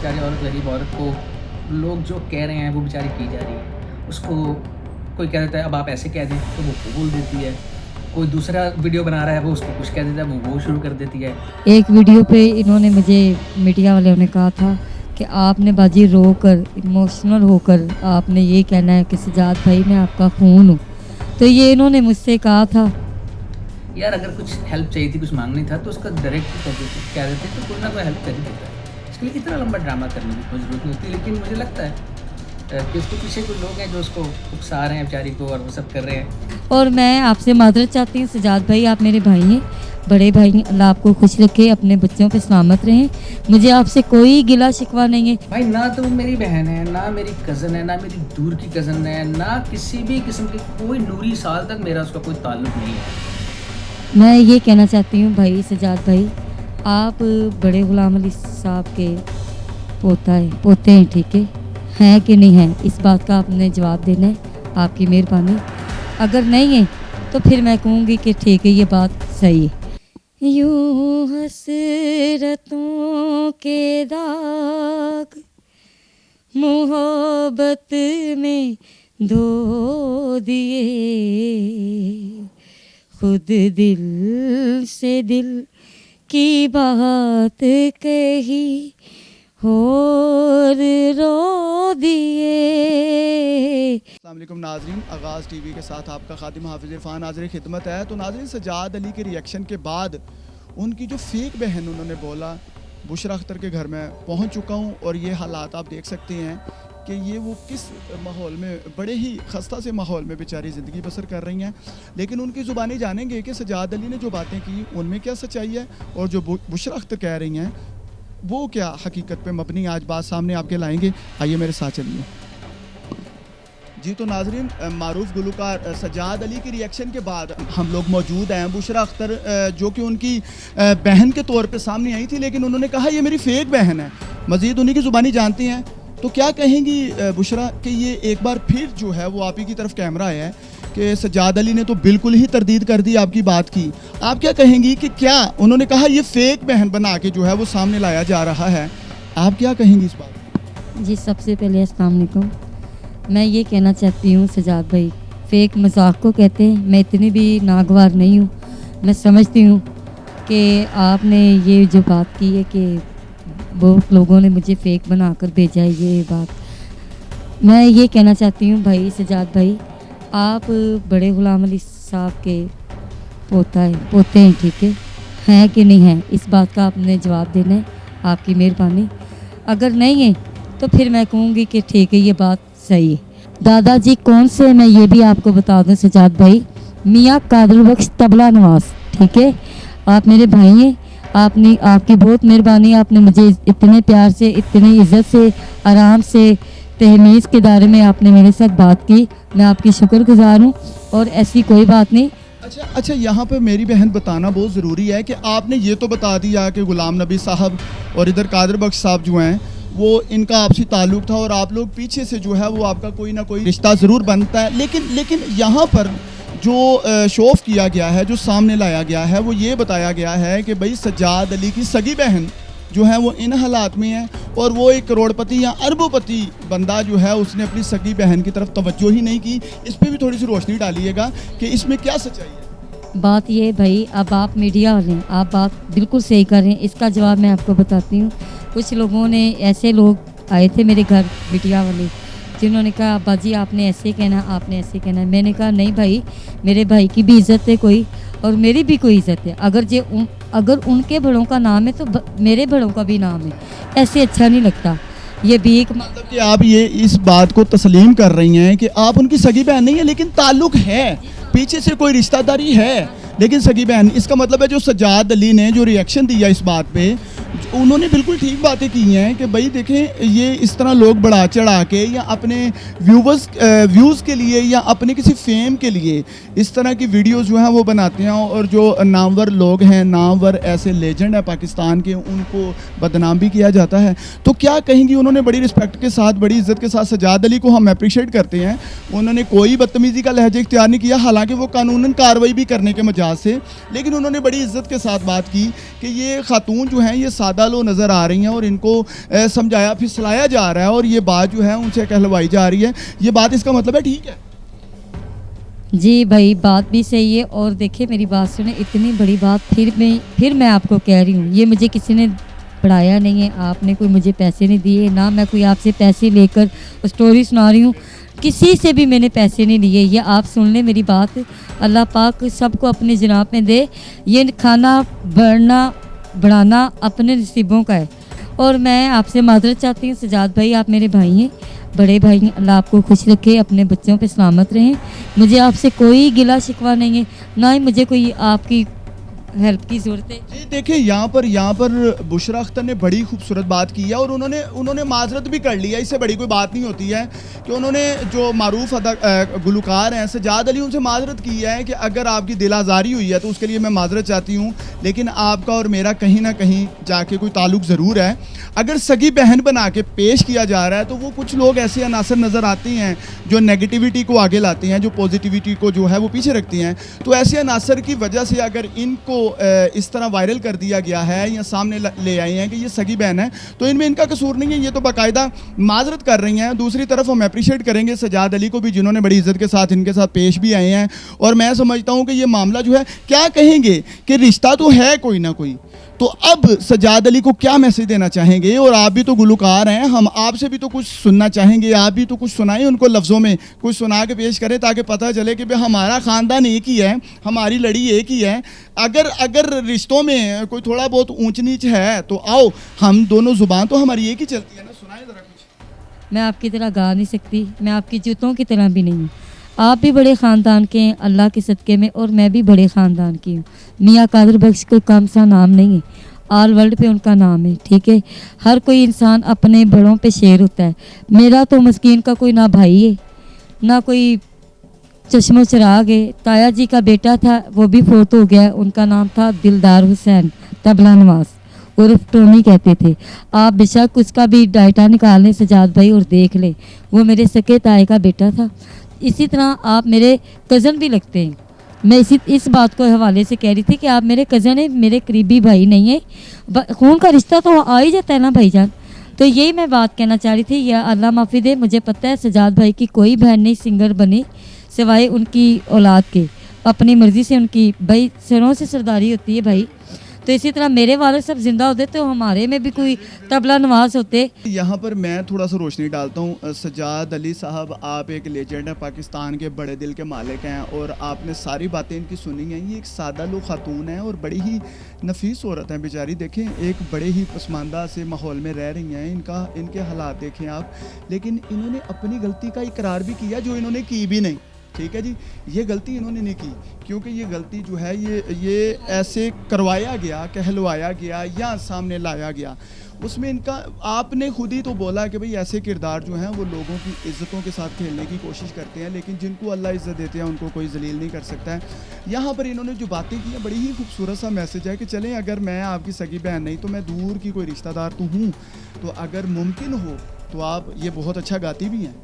बेचारी औरत, गरीब औरत को लोग जो कह रहे हैं वो बेचारी की जा रही है। उसको कोई कह देता है अब आप ऐसे कह दें तो वो बोल देती है, कोई दूसरा वीडियो बना रहा है वो उसको कुछ कह देता है वो शुरू कर देती है। एक वीडियो पे इन्होंने मुझे, मीडिया वालों ने कहा था कि आपने बाजी रो कर, इमोशनल होकर आपने ये कहना है कि सजाद भाई मैं आपका फ़ोन हूँ। तो ये इन्होंने मुझसे कहा था। यार अगर कुछ हेल्प चाहिए थी, कुछ मांगनी था तो उसका डायरेक्ट कर देते, कह देते तो कोई ना कोई हेल्प कर ही देता है। इसके लिए इतना लंबा ड्रामा करने की कोई ज़रूरत नहीं होती। लेकिन मुझे लगता है कि इसके पीछे कुछ लोग हैं जो उसको उकसा रहे हैं बेचारी को और वो सब कर रहे हैं। और मैं आपसे माजरत चाहती हूँ सजाद भाई, आप मेरे भाई हैं, बड़े भाई हैं, अल्लाह आपको खुश रखे, अपने बच्चों पे सलामत रहें। मुझे आपसे कोई गिला शिकवा नहीं है भाई। ना तो वो मेरी बहन है, ना मेरी कज़न है, ना मेरी दूर की कज़न है, ना किसी भी किस्म की कोई नूरी साल तक मेरा उसका कोई ताल्लुक नहीं है। मैं ये कहना चाहती हूँ भाई सजाद भाई, आप बड़े गुलाम अली साहब के पोते हैं, ठीक है कि नहीं है? इस बात का आपने जवाब देना है, आपकी मेहरबानी। अगर नहीं है तो फिर मैं कहूँगी कि ठीक है, ये बात सही है। यूं हसरतों के दाग मोहब्बत में धो दिए, खुद दिल से दिल की बात कही और रो दिए। अस्सलाम वालेकुम नाज़रीन, आगाज़ टीवी के साथ आपका खादिम हाफिज़ इरफान हाज़िर खिदमत है। तो नाज़रीन, सजाद अली के रिएक्शन के बाद उनकी जो फेक बहन उन्होंने बोला, बुशरा अख्तर के घर में पहुंच चुका हूं और ये हालात आप देख सकते हैं कि ये वो किस माहौल में, बड़े ही खस्ता से माहौल में बेचारी ज़िंदगी बसर कर रही हैं। लेकिन उनकी ज़ुबानी जानेंगे कि सजाद अली ने जो बातें की उनमें क्या सच्चाई है और जो बुशरा अख्तर कह रही हैं वो क्या हकीकत पे मबनी, आज बात सामने आपके लाएंगे। आइए मेरे साथ चलिए जी। तो नाजरीन, मारूफ गुलकार सजाद अली के रिएक्शन के बाद हम लोग मौजूद हैं। बुशरा अख्तर जो कि उनकी बहन के तौर पे सामने आई थी, लेकिन उन्होंने कहा ये मेरी फेक बहन है। मज़ीद उन्हीं की ज़ुबानी जानती हैं, तो क्या कहेंगी बुशरा कि ये एक बार फिर जो है वो आप ही की तरफ कैमरा आया है कि सजाद अली ने तो बिल्कुल ही तरदीद कर दी आपकी बात की। आप क्या कहेंगी कि क्या उन्होंने कहा ये फेक बहन बना के जो है वो सामने लाया जा रहा है, आप क्या कहेंगी इस बात? जी, सबसे पहले अस्सलाम वालेकुम। मैं ये कहना चाहती हूँ सजाद भाई, फेक मजाक को कहते हैं। मैं इतनी भी नागवार नहीं हूँ। मैं समझती हूँ कि आपने ये जो बात की है कि बहुत लोगों ने मुझे फेक बनाकर भेजा है, ये बात मैं ये कहना चाहती हूँ भाई सजाद भाई, आप बड़े गुलाम अली साहब के पोते हैं, ठीक है कि नहीं है? इस बात का आपने जवाब देना है, आपकी मेहरबानी। अगर नहीं है तो फिर मैं कहूँगी कि ठीक है, ये बात सही है। दादाजी कौन से, मैं ये भी आपको बता दूं सजाद भाई, मियाँ कादर बख्श तबला नवाज, ठीक है? आप मेरे भाई हैं, आपकी बहुत मेहरबानी, आपने मुझे इतने प्यार से, इतनी इज्जत से, आराम से, तहमीज़ के दायरे में आपने मेरे साथ बात की। मैं आपकी शुक्रगुजार हूँ और ऐसी कोई बात नहीं। अच्छा, यहाँ पे मेरी बहन बताना बहुत ज़रूरी है कि आपने ये तो बता दिया कि गुलाम नबी साहब और इधर कादर बख्श साहब जो हैं वो इनका आपसी ताल्लुक़ था और आप लोग पीछे से जो है वो आपका कोई ना कोई रिश्ता ज़रूर बनता है। लेकिन यहाँ पर जो शो ऑफ किया गया है, जो सामने लाया गया है, वो ये बताया गया है कि भाई सजाद अली की सगी बहन जो है वो इन हालात में है और वो एक करोड़पति या अरबोपति बंदा जो है उसने अपनी सगी बहन की तरफ तवज्जो ही नहीं की। इस पर भी थोड़ी सी रोशनी डालिएगा कि इसमें क्या सच्चाई है। बात ये भाई, अब आप मीडिया वाले हैं, आप बात बिल्कुल सही कर रहे हैं। इसका जवाब मैं आपको बताती हूँ। कुछ लोगों ने, ऐसे लोग आए थे मेरे घर, मीडिया वाले, जिन्होंने कहा बाजी आपने ऐसे कहना, आपने ऐसे कहना। मैंने कहा नहीं भाई, मेरे भाई की भी इज़्ज़त है कोई और मेरी भी कोई इज़्ज़त है। अगर उनके बड़ों का नाम है तो मेरे बड़ों का भी नाम है। ऐसे अच्छा नहीं लगता। ये भी एक मतलब कि आप ये इस बात को तस्लीम कर रही हैं कि आप उनकी सगी बहन नहीं है, लेकिन ताल्लुक़ है, पीछे से कोई रिश्तेदारी है, लेकिन सगी बहन। इसका मतलब है जो सजाद अली ने जो रिएक्शन दिया इस बात पे, उन्होंने बिल्कुल ठीक बातें की हैं कि भाई देखें, ये इस तरह लोग बढ़ा चढ़ा के या अपने व्यूज़ के लिए या अपने किसी फेम के लिए इस तरह की वीडियोस जो हैं वो बनाते हैं और जो नामवर लोग हैं, नामवर ऐसे लेजेंड है पाकिस्तान के, उनको बदनाम भी किया जाता है। तो क्या कहेंगी, उन्होंने बड़ी रिस्पेक्ट के साथ, बड़ी इज्जत के साथ, सजाद अली को हम अप्रिशिएट करते हैं, उन्होंने कोई बदतमीज़ी का लहजा इख्तियार नहीं किया, हालांकि वो कानूनन कार्रवाई भी करने के सजाद से, लेकिन उन्होंने बड़ी इज्जत के साथ बात की कि ये खातून जो हैं ये सादा लो नज़र आ रही हैं और इनको समझाया फिसलाया जा रहा है और ये बात जो है उनसे कहलवाई जा रही है। ये बात इसका मतलब है ठीक है? जी भाई, बात भी सही है। और देखिए मेरी बात सुने, इतनी बड़ी बात फिर मैं आपको कह रही हूँ, ये मुझे किसी ने पढ़ाया नहीं है, आपने कोई मुझे पैसे नहीं दिए, ना मैं कोई आपसे पैसे लेकर स्टोरी सुना रही हूँ, किसी से भी मैंने पैसे नहीं लिए। ये आप सुन लें मेरी बात, अल्लाह पाक सबको अपने जनाब में दे। ये खाना बढ़ाना अपने नसीबों का है। और मैं आपसे माजरत चाहती हूँ सजाद भाई, आप मेरे भाई हैं, बड़े भाई हैं, अल्लाह आपको खुश रखे, अपने बच्चों पे सलामत रहें। मुझे आपसे कोई गिला शिकवा नहीं है, ना ही मुझे कोई आपकी हेल्प की ज़रूरत है। जी देखिए, यहाँ पर बुशरा अख्तर ने बड़ी खूबसूरत बात की है और उन्होंने माजरत भी कर लिया। इससे बड़ी कोई बात नहीं होती है कि उन्होंने जो मारूफ गुलकार हैं सजाद अली, उनसे माजरत की है कि अगर आपकी दिल आज़ारी हुई है तो उसके लिए मैं माजरत चाहती हूँ, लेकिन आपका और मेरा कहीं ना कहीं जाके कोई ताल्लुक ज़रूर है। अगर सगी बहन बना के पेश किया जा रहा है तो वो कुछ लोग ऐसे अनासर नज़र आते हैं जो नेगेटिविटी को आगे लाते हैं, जो पॉजिटिविटी को जो है वो पीछे रखती हैं। तो ऐसे अनासर की वजह से अगर इनको इस तरह वायरल कर दिया गया है या सामने ले आए हैं कि ये सगी बहन है, तो इनमें इनका कसूर नहीं है, ये तो बाकायदा माजरत कर रही हैं। दूसरी तरफ हम अप्रिशिएट करेंगे सजाद अली को भी, जिन्होंने बड़ी इज्जत के साथ इनके साथ पेश भी आए हैं। और मैं समझता हूँ कि ये मामला जो है, क्या कहेंगे कि रिश्ता तो है कोई ना कोई, तो अब सजाद अली को क्या मैसेज देना चाहेंगे? और आप भी तो गुलकार हैं, हम आपसे भी तो कुछ सुनना चाहेंगे, आप भी तो कुछ सुनाएं उनको, लफ्ज़ों में कुछ सुना के पेश करें ताकि पता चले कि भाई हमारा ख़ानदान एक ही है, हमारी लड़ी एक ही है। अगर रिश्तों में कोई थोड़ा बहुत ऊंच नीच है तो आओ, हम दोनों ज़ुबान तो हमारी एक ही चलती है ना, सुनाएं ज़रा कुछ। मैं आपकी तरह गा नहीं सकती, मैं आपकी जूतों की तरह भी नहीं हूँ। आप भी बड़े ख़ानदान के हैं अल्लाह के सदक़े में, और मैं भी बड़े ख़ानदान की हूँ। मियाँ कादर बख्श कोई कम सा नाम नहीं है, ऑल वर्ल्ड पे उनका नाम है, ठीक है। हर कोई इंसान अपने बड़ों पे शेर होता है। मेरा तो मस्कीन का कोई ना भाई है ना कोई चश्मो चिराग है। ताया जी का बेटा था, वो भी फोत हो गया, उनका नाम था दिलदार हुसैन तबला नवाज उर्फ टोनी कहते थे। आप बेशक उसका भी डाटा निकाल लें सजाद भाई और देख लें, वो मेरे सके ताए का बेटा था। इसी तरह आप मेरे कज़न भी लगते हैं। मैं इस बात को हवाले से कह रही थी कि आप मेरे कज़न हैं, मेरे करीबी भाई नहीं है। खून का रिश्ता तो आ ही जाता है ना भाईजान। तो यही मैं बात कहना चाह रही थी। या अल्लाह माफ़ी दे, मुझे पता है सजाद भाई की कोई बहन नहीं सिंगर बनी सिवाय उनकी औलाद के, अपनी मर्ज़ी से उनकी भाई सिरों से सरदारी होती है भाई। तो इसी तरह मेरे वाले सब जिंदा होते तो हमारे में भी कोई तबला नवाज होते। यहाँ पर मैं थोड़ा सा रोशनी डालता हूँ। सजाद अली साहब, आप एक लेजेंड हैं, पाकिस्तान के बड़े दिल के मालिक हैं और आपने सारी बातें इनकी सुनी हैं। ये एक सादा लो खातून है और बड़ी ही नफीस औरत हैं बेचारी। देखें, एक बड़े ही पसमानदा से माहौल में रह रही हैं, इनके हालात देखें आप, लेकिन इन्होंने अपनी गलती का इकरार भी किया जो इन्होंने की भी नहीं। ठीक है जी, ये गलती इन्होंने नहीं की, क्योंकि ये गलती जो है ये ऐसे करवाया गया, कहलवाया गया या सामने लाया गया। उसमें इनका, आपने खुद ही तो बोला कि भाई ऐसे किरदार जो हैं वो लोगों की इज़्ज़तों के साथ खेलने की कोशिश करते हैं, लेकिन जिनको अल्लाह इज़्ज़त देते हैं उनको कोई जलील नहीं कर सकता है। यहाँ पर इन्होंने जो बातें की हैं, बड़ी ही खूबसूरत सा मैसेज है कि चलें, अगर मैं आपकी सगी बहन नहीं तो मैं दूर की कोई रिश्तेदार तो हूँ, तो अगर मुमकिन हो तो आप, ये बहुत अच्छा गाती भी हैं,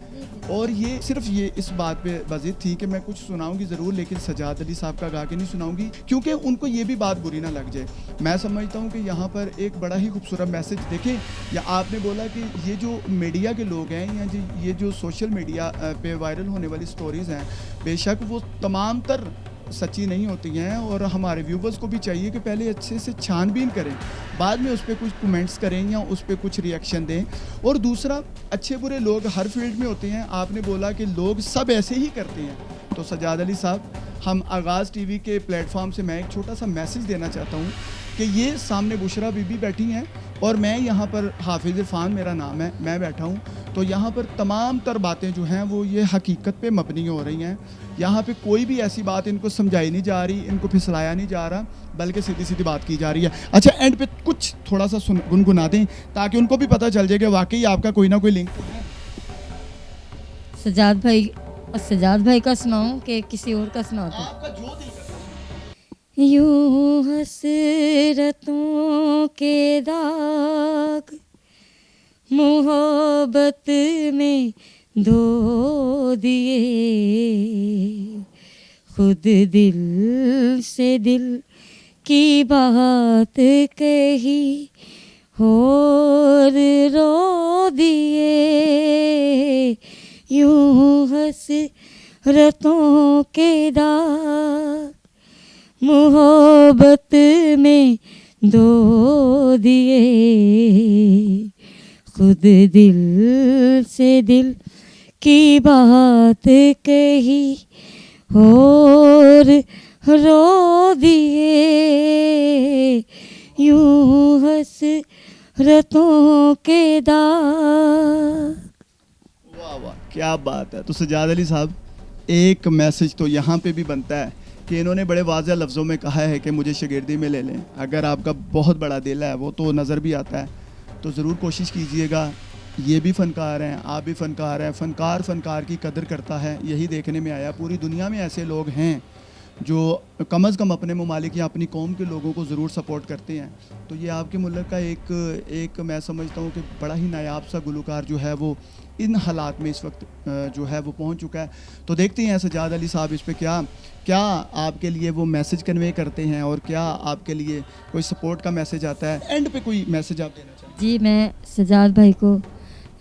और ये सिर्फ ये इस बात पे बजित थी कि मैं कुछ सुनाऊंगी ज़रूर, लेकिन सजाद अली साहब का गा के नहीं सुनाऊंगी, क्योंकि उनको ये भी बात बुरी ना लग जाए। मैं समझता हूँ कि यहाँ पर एक बड़ा ही खूबसूरत मैसेज देखें। या आपने बोला कि ये जो मीडिया के लोग हैं या ये जो सोशल मीडिया पे वायरल होने वाली स्टोरीज़ हैं, बेशक वो तमाम तर सच्ची नहीं होती हैं, और हमारे व्यूवर्स को भी चाहिए कि पहले अच्छे से छानबीन करें, बाद में उस पर कुछ कमेंट्स करें या उस पर कुछ रिएक्शन दें। और दूसरा, अच्छे बुरे लोग हर फील्ड में होते हैं। आपने बोला कि लोग सब ऐसे ही करते हैं, तो सजाद अली साहब, हम आगाज़ टीवी के प्लेटफॉर्म से मैं एक छोटा सा मैसेज देना चाहता हूँ कि ये सामने बुशरा बीबी बैठी हैं और मैं यहाँ पर हाफिज़ इरफान मेरा नाम है, मैं बैठा हूँ। तो यहाँ पर तमाम तर बातें जो हैं वो ये हकीकत पे मबनी हो रही हैं। यहाँ पे कोई भी ऐसी बात इनको समझाई नहीं जा रही, इनको फिसलाया नहीं जा रहा, बल्कि सीधी सीधी बात की जा रही है। अच्छा, एंड पे कुछ थोड़ा सा गुनगुना दें ताकि उनको भी पता चल जाए कि वाकई आपका कोई ना कोई लिंक है। सजाद भाई का सुनाऊं कि किसी और का सुना दूं? आपका जो दिल करता है। यूं हसरतों के दाग मोहब्बत में धो दिए, खुद दिल से दिल की बात कही और रो दिए, यूं हसरतों के दाग मोहब्बत में दो दिए, खुद दिल से दिल की बात कही और रो दिए, यूं हसरतों के दाग। वाह वाह, क्या बात है। तो सजाद अली साहब, एक मैसेज तो यहाँ पे भी बनता है कि इन्होंने बड़े वाज़ेह लफ्ज़ों में कहा है कि मुझे शागिर्दी में ले लें। अगर आपका बहुत बड़ा दिल है, वो तो नज़र भी आता है, तो ज़रूर कोशिश कीजिएगा। ये भी फ़नकार हैं, आप भी फ़नकार हैं। फ़नकार की कदर करता है, यही देखने में आया। पूरी दुनिया में ऐसे लोग हैं जो कम अज़ कम अपने ममालिक या अपनी कौम के लोगों को ज़रूर सपोर्ट करते हैं। तो ये आपके मुल्क का एक मैं समझता हूँ कि बड़ा ही नायाब सा गुलकार जो है वो इन हालात में इस वक्त जो है वो पहुँच चुका है। तो देखते हैं सजाद अली साहब इस पे क्या आपके लिए वो मैसेज कन्वे करते हैं और क्या आपके लिए कोई सपोर्ट का मैसेज आता है। एंड पे कोई मैसेज आप देना चाहें? जी, मैं सजाद भाई को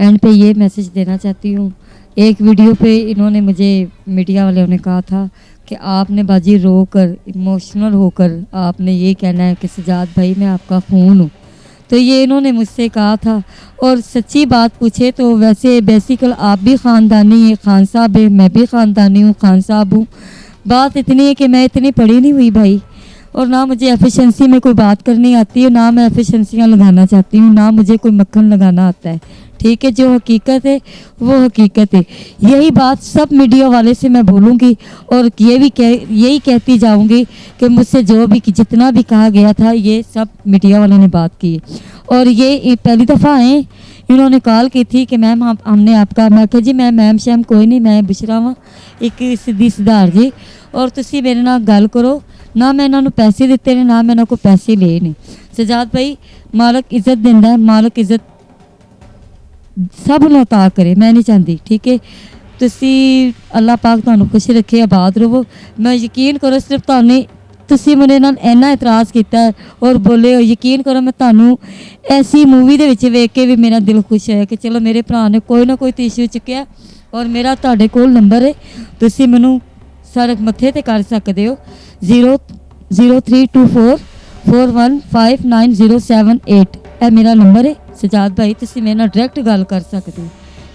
एंड पे ये मैसेज देना चाहती हूँ। एक वीडियो पे इन्होंने मुझे, मीडिया वालों ने कहा था कि आपने बाजी रो कर, इमोशनल होकर आपने ये कहना है कि सजाद भाई मैं आपका फ़ोन हूँ। तो ये इन्होंने मुझसे कहा था। और सच्ची बात पूछे तो वैसे बेसिकल आप भी ख़ानदानी है, खान साहब है, मैं भी ख़ानदानी हूँ, खान साहब हूँ। बात इतनी है कि मैं इतनी पढ़ी नहीं हुई भाई, और ना मुझे एफिशिएंसी में कोई बात करनी आती है, ना मैं एफिशिएंसियाँ लगाना चाहती हूँ, ना मुझे कोई मक्खन लगाना आता है। ठीक है, जो हकीकत है वो हकीकत है। यही बात सब मीडिया वाले से मैं बोलूँगी और यही कहती जाऊँगी कि मुझसे जो भी जितना भी कहा गया था ये सब मीडिया वालों ने बात की है। और ये पहली दफ़ा आए, इन्होंने कॉल की थी कि मैम हमने आपका, मैं कहा जी मैं मैम शैम कोई नहीं, मैं बुशरा वा एक सीधी सिधार जी, और तुसी मेरे नाल गल करो। ना मैं इन्होंने पैसे दिते ने, ना मैं इन्हों को पैसे ले ने। सजाद भाई, मालक इज्जत दिंदा है, मालक इज्जत सब ਨੂੰ अता करे, मैं नहीं चाहती। ठीक है, ਤੁਸੀਂ अल्लाह पाक ਤੁਹਾਨੂੰ खुश रखे, आबाद रहो। मैं यकीन करो सिर्फ ਤੁਹਾਨੂੰ ਤੁਸੀਂ ਮੇਰੇ ਨਾਲ ਇੰਨਾ ਇਤਰਾਜ਼ ਕੀਤਾ ਔਰ ਬੋਲੇ ਹੋ, ਯਕੀਨ ਕਰੋ ਮੈਂ ਤੁਹਾਨੂੰ ਐਸੀ ਮੂਵੀ ਦੇ ਵਿੱਚ ਵੇਖ ਕੇ ਵੀ ਮੇਰਾ ਦਿਲ ਖੁਸ਼ ਹੋਇਆ ਕਿ ਚਲੋ ਮੇਰੇ ਭਰਾ ਨੇ ਕੋਈ ਨਾ ਕੋਈ ਇਸ਼ੂ ਚੁੱਕਿਆ। ਔਰ ਮੇਰਾ ਤੁਹਾਡੇ ਕੋਲ ਨੰਬਰ ਹੈ, ਤੁਸੀਂ ਮੈਨੂੰ ਸਰ ਮੱਥੇ ਤੇ ਕਰ ਸਕਦੇ ਹੋ। 00324415908 ਇਹ ਮੇਰਾ ਨੰਬਰ ਹੈ। सजाद भाई तुसी मेरे नाल डायरैक्ट गल कर सकते हो,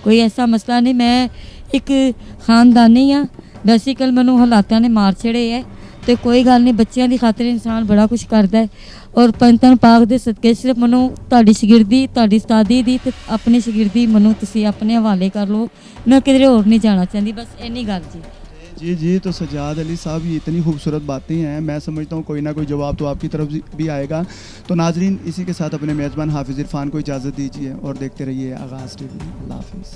कोई ऐसा मसला नहीं। मैं एक खानदानी हाँ, बेसिकल मैनू हालातों ने मार छड़े है, तो कोई गल नहीं, बच्चों की खातिर इंसान बड़ा कुछ करता है। और पंतन पाक दे सदके सिर्फ मैनू तुहाडी शागिर्दी, तुहाडी उस्तादी दी ते अपनी शागिर्दी मैनू तुसी अपने हवाले कर लो, मैं किधरे होर नहीं जाना चाहती, बस इन्नी गल जी। जी, तो सजाद अली साहब, ये इतनी खूबसूरत बातें हैं, मैं समझता हूँ कोई ना कोई जवाब तो आपकी तरफ भी आएगा। तो नाजरीन, इसी के साथ अपने मेज़बान हाफिज़ इरफान को इजाज़त दीजिए और देखते रहिए आगाज़ टीवी। अल्लाह हाफिज़।